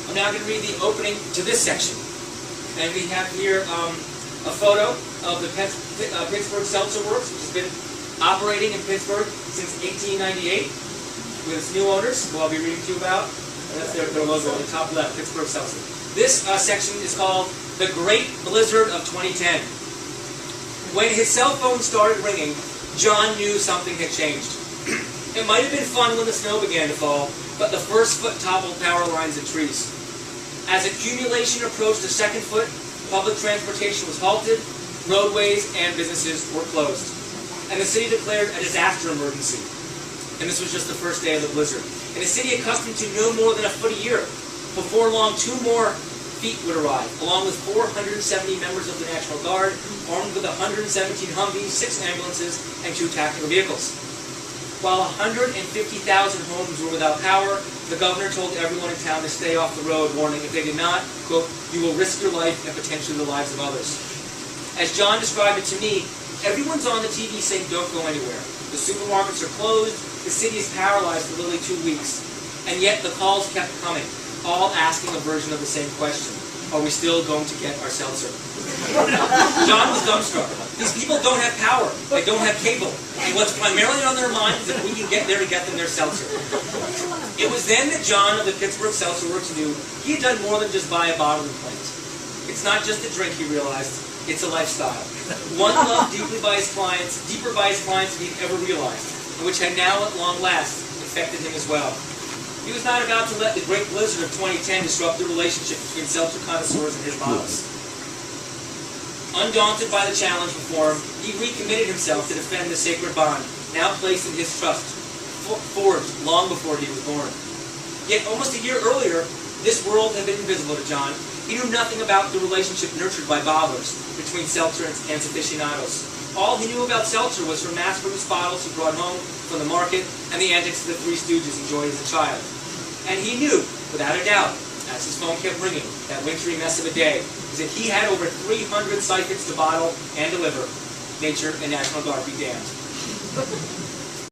I'm now going to read the opening to this section. And we have here a photo of the Pittsburgh Seltzer Works, which has been operating in Pittsburgh since 1898 with its new owners, who I'll be reading to you about. And that's their logo on the top left, Pittsburgh Seltzer. This section is called The Great Blizzard of 2010. When his cell phone started ringing, John knew something had changed. It might have been fun when the snow began to fall, but the first foot toppled power lines and trees. As accumulation approached the second foot, public transportation was halted, roadways and businesses were closed. And the city declared a disaster emergency. And this was just the first day of the blizzard. In a city accustomed to no more than a foot a year, before long 2 more feet would arrive, along with 470 members of the National Guard, armed with 117 Humvees, 6 ambulances, and 2 tactical vehicles. While 150,000 homes were without power, the governor told everyone in town to stay off the road, warning if they did not, quote, "you will risk your life and potentially the lives of others." As John described it to me, everyone's on the TV saying don't go anywhere. The supermarkets are closed, the city is paralyzed for literally 2 weeks. And yet the calls kept coming, all asking a version of the same question. Are we still going to get our seltzer? John was dumbstruck. These people don't have power. They don't have cable. And what's primarily on their minds is that we can get there to get them their seltzer. It was then that John of the Pittsburgh Seltzer Works knew he had done more than just buy a bottling plant. It's not just a drink, he realized. It's a lifestyle. One loved deeper by his clients than he'd ever realized, and which had now at long last infected him as well. He was not about to let the great blizzard of 2010 disrupt the relationship between seltzer connoisseurs and his bottles. Undaunted by the challenge before him, he recommitted himself to defend the sacred bond, now placed in his trust, forged long before he was born. Yet almost a year earlier, this world had been invisible to John. He knew nothing about the relationship nurtured by bottlers between seltzer and aficionados. All he knew about seltzer was from mass-produced bottles he brought home from the market and the antics of the Three Stooges enjoyed as a child. And he knew, without a doubt, as his phone kept ringing, that wintry mess of a day, is that he had over 300 siphons to bottle and deliver. Nature and National Guard be damned.